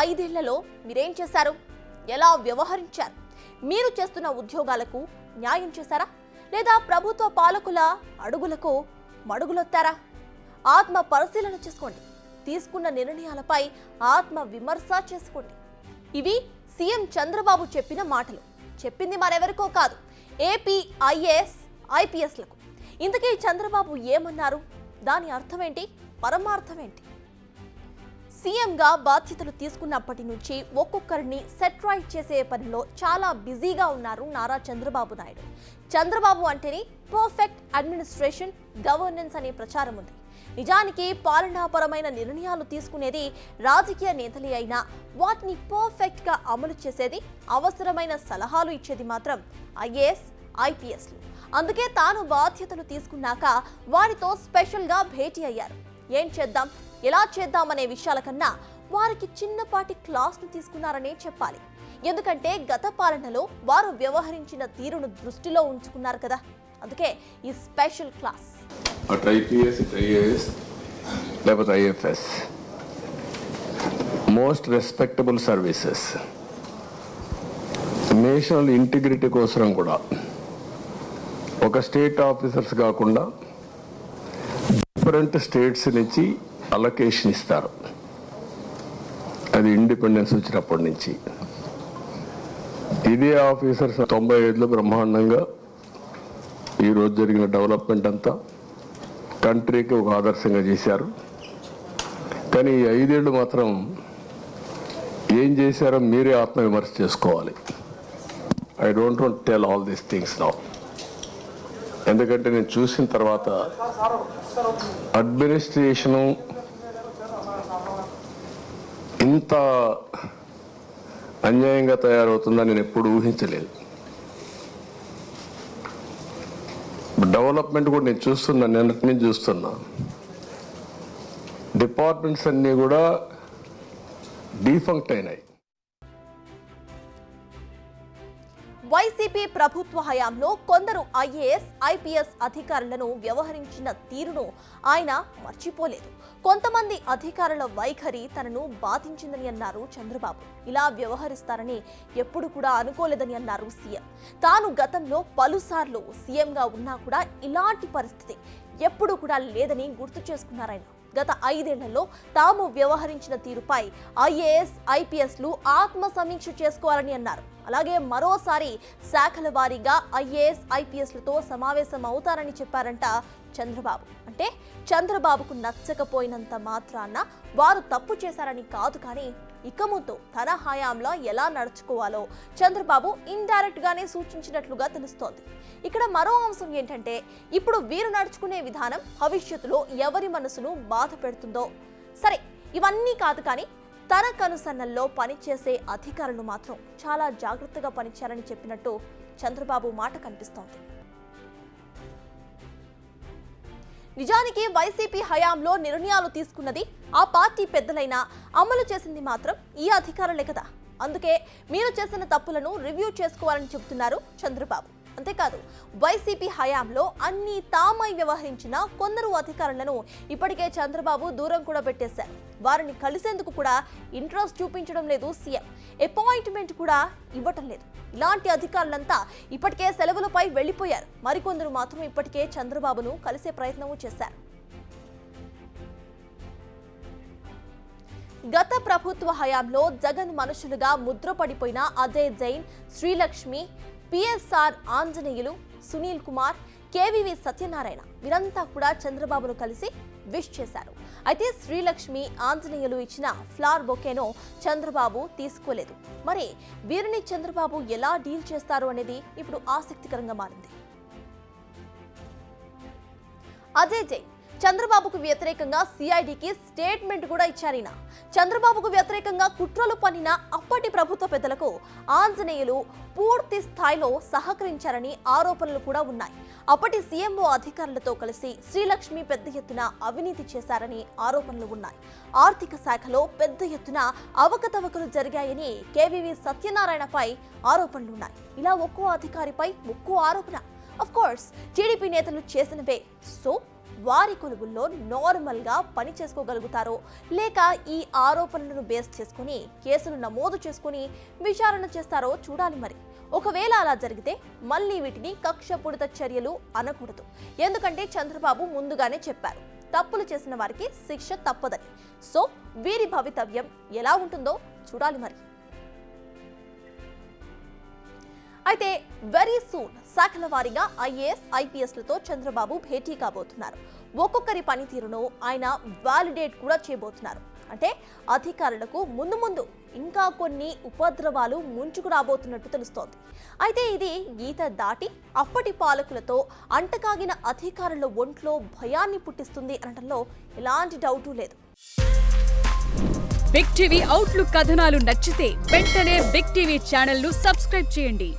5 ఏళ్లలో మీరేం చేశారు? ఎలా వ్యవహరించారు? మీరు చేస్తున్న ఉద్యోగాలకు న్యాయం చేశారా? లేదా ప్రభుత్వ పాలకుల అడుగులకు మడుగులొత్తారా? ఆత్మ పరిశీలన చేసుకోండి. తీసుకున్న నిర్ణయాలపై ఆత్మ విమర్శ చేసుకోండి. ఇవి సీఎం చంద్రబాబు చెప్పిన మాటలు. చెప్పింది మరెవరికో కాదు, ఏపీ ఐఏఎస్ ఐపీఎస్లకు. ఇంతకీ చంద్రబాబు ఏమన్నారు? దాని అర్థమేంటి? పరమార్థమేంటి? సీఎంగా బాధ్యతలు తీసుకున్నప్పటి నుంచి ఒక్కొక్కరిని సెట్రైట్ చేసే పనిలో చాలా బిజీగా ఉన్నారు నారా చంద్రబాబు నాయుడు. చంద్రబాబు అంటేనే పర్ఫెక్ట్ అడ్మినిస్ట్రేషన్, గవర్నెన్స్ అనే ప్రచారం ఉంది. నిజానికి పాలనాపరమైన నిర్ణయాలు తీసుకునేది రాజకీయ నేతలే అయినా వాటిని పర్ఫెక్ట్గా అమలు చేసేది, అవసరమైన సలహాలు ఇచ్చేది మాత్రం ఐఏఎస్ ఐపీఎస్లు. అందుకే తాను బాధ్యతలు తీసుకున్నాక వారితో స్పెషల్గా భేటీ అయ్యారు. ఏం చేద్దాం, ఎలా చేద్దాం అనే విషయాల కన్నా వారికి చిన్నపాటి క్లాస్ను తీసుకున్నారనే చెప్పాలి. ఎందుకంటే గత పాలనలో వారు వ్యవహరించిన తీరును దృష్టిలో ఉంచుకున్నారు కదా, అందుకే ఈ స్పెషల్ క్లాస్. అటు ఐపీఎస్, ఇటు ఐఏఎస్, లేకపోతే IFS, most respectable services. National integrity కోసం కూడా ఒక స్టేట్ ఆఫీసర్స్ కాకుండా డిఫరెంట్ స్టేట్స్ నుంచి అలొకేషన్ ఇస్తారు. అది ఇండిపెండెన్స్ వచ్చినప్పటి నుంచి. ఇదే ఆఫీసర్స్ 95లో బ్రహ్మాండంగా ఈరోజు జరిగిన డెవలప్మెంట్ అంతా కంట్రీకి ఒక ఆదర్శంగా చేశారు. కానీ ఈ 5 ఏళ్ళు మాత్రం ఏం చేశారో మీరే ఆత్మవిమర్శ చేసుకోవాలి. I don't want tell all these things now. ఎందుకంటే నేను చూసిన తర్వాత అడ్మినిస్ట్రేషను ఇంత అన్యాయంగా తయారవుతుందని నేను ఎప్పుడు ఊహించలేదు. డెవలప్మెంట్ కూడా నేను చూస్తున్నా, నిన్నటి నుంచి చూస్తున్నా. డిపార్ట్మెంట్స్ అన్నీ కూడా డీఫంక్ట్ అయినాయి. వైసీపీ ప్రభుత్వ హయాంలో కొందరు ఐఏఎస్ ఐపీఎస్ అధికారులను వ్యవహరించిన తీరును ఆయన మర్చిపోలేదు. కొంతమంది అధికారుల వైఖరి తనను బాధించిందని అన్నారు చంద్రబాబు. ఇలా వ్యవహరిస్తారని ఎప్పుడు కూడా అనుకోలేదని అన్నారు సీఎం. తాను గతంలో పలుసార్లు సీఎంగా ఉన్నా కూడా ఇలాంటి పరిస్థితి ఎప్పుడు కూడా లేదని గుర్తు చేసుకున్నారాయన. గత 5 ఏళ్లలో తాము వ్యవహరించిన తీరుపై ఐఏఎస్ ఐపీఎస్లు ఆత్మ సమీక్ష చేసుకోవాలని అన్నారు. అలాగే మరోసారి శాఖల వారీగా ఐఏఎస్ ఐపీఎస్లతో సమావేశం అవుతారని చెప్పారంట చంద్రబాబు. అంటే చంద్రబాబుకు నచ్చకపోయినంత మాత్రాన వారు తప్పు చేశారని కాదు, కానీ ఇక ముందు తన హయాంలో ఎలా నడుచుకోవాలో చంద్రబాబు ఇండైరెక్ట్ గానే సూచించినట్లుగా తెలుస్తోంది. ఇక్కడ మరో అంశం ఏంటంటే, ఇప్పుడు వీరు నడుచుకునే విధానం భవిష్యత్తులో ఎవరి మనసును బాధ పెడుతుందో. సరే, ఇవన్నీ కాదు, కానీ తన కనుసన్నల్లో పనిచేసే అధికారులు మాత్రం చాలా జాగ్రత్తగా పనిచేయాలని చెప్పినట్టు చంద్రబాబు మాట కనిపిస్తోంది. నిజానికి వైసీపీ హయాంలో నిర్ణయాలు తీసుకున్నది ఆ పార్టీ పెద్దలైనా అమలు చేసింది మాత్రం ఈ అధికారులే కదా. అందుకే మీరు చేసిన తప్పులను రివ్యూ చేసుకోవాలని చెబుతున్నారు చంద్రబాబు. అంతేకాదు, వైసీపీ హయాంలో అన్ని తామై వ్యవహరించిన కొందరు అధికారులను ఇప్పటికే చంద్రబాబు దూరం కూడా పెట్టేశారు. వారిని కలిసేందుకు కూడా ఇంట్రెస్ట్ చూపించడం లేదు సీఎం. అపాయింట్మెంట్ కూడా ఇవ్వటం లేదు. ఇలాంటి అధికారులంతా ఇప్పటికే సెలవులపై వెళ్లిపోయారు. మరికొందరు మాత్రం ఇప్పటికే చంద్రబాబును కలిసే ప్రయత్నమూ చేశారు. గత ప్రభుత్వ హయాంలో జగన్ మనుషులుగా ముద్రపడిపోయిన అజయ్ జైన్, శ్రీలక్ష్మి, పిఎస్ఆర్ ఆంజనేయులు, సునీల్ కుమార్, కేవీవి సత్యనారాయణ వీరంతా కూడా చంద్రబాబును కలిసి విష్ చేశారు. అయితే శ్రీలక్ష్మి, ఆంజనేయులు ఇచ్చిన ఫ్లవర్ బొకేను చంద్రబాబు తీసుకోలేదు. మరి వీరిని చంద్రబాబు ఎలా డీల్ చేస్తారు అనేది ఇప్పుడు ఆసక్తికరంగా మారింది. అజయ్ జైన్ చంద్రబాబుకు వ్యతిరేకంగా సిఐడికి స్టేట్మెంట్ కూడా ఇచ్చారిన. చంద్రబాబుకు వ్యతిరేకంగా కుట్రలు పన్నిన అప్పటి ప్రభుత్వ పెద్దలకు ఆంజనేయులు పూర్తి స్థాయిలో సహకరించారని ఆరోపణలు కూడా ఉన్నాయి. అప్పటి సీఎంఓ అధికారులతో కలిసి శ్రీలక్ష్మి పెద్ద ఎత్తున అవినీతి చేశారని ఆరోపణలు ఉన్నాయి. ఆర్థిక శాఖలో పెద్ద ఎత్తున అవకతవకలు జరిగాయని కేవీవి సత్యనారాయణపై ఆరోపణలున్నాయి. ఇలా ఒక్కో అధికారిపై ఒక్కో ఆరోపణ. ఆఫ్ కోర్స్ టీడీపీ నేతలు చేసినవే. సో వారి కొలువుల్లో నార్మల్గా పని చేసుకోగలుగుతారో లేక ఈ ఆరోపణలను బేస్ చేసుకుని కేసులు నమోదు చేసుకుని విచారణ చేస్తారో చూడాలి మరి. ఒకవేళ అలా జరిగితే మళ్ళీ వీటిని కక్షపూరిత చర్యలు అనకూడదు. ఎందుకంటే చంద్రబాబు ముందుగానే చెప్పారు, తప్పులు చేసిన వారికి శిక్ష తప్పదని. సో వీరి భవితవ్యం ఎలా ఉంటుందో చూడాలి మరి. అయితే వెరీ సూన్ శాఖల వారీగా ఐఏఎస్ ఐపీఎస్లతో చంద్రబాబు భేటీ కాబోతున్నారు. ఒక్కొక్కరి పనితీరును ఆయన వాలిడేట్ కూడా చేయబోతున్నారు. అంటే అధికారులకు ముందు ముందు ఇంకా కొన్ని ఉపద్రవాలు ముంచుకు రాబోతున్నట్టు తెలుస్తోంది. అయితే ఇది గీత దాటి అప్పటి పాలకులతో అంటకాగిన అధికారుల ఒంట్లో భయాన్ని పుట్టిస్తుంది అనడంలో ఎలాంటి డౌటు లేదు. బిగ్ టీవీ అవుట్లుక్ కథనాలు నచ్చితే వెంటనే బిగ్ టీవీ ఛానల్ ను సబ్స్క్రైబ్ చేయండి.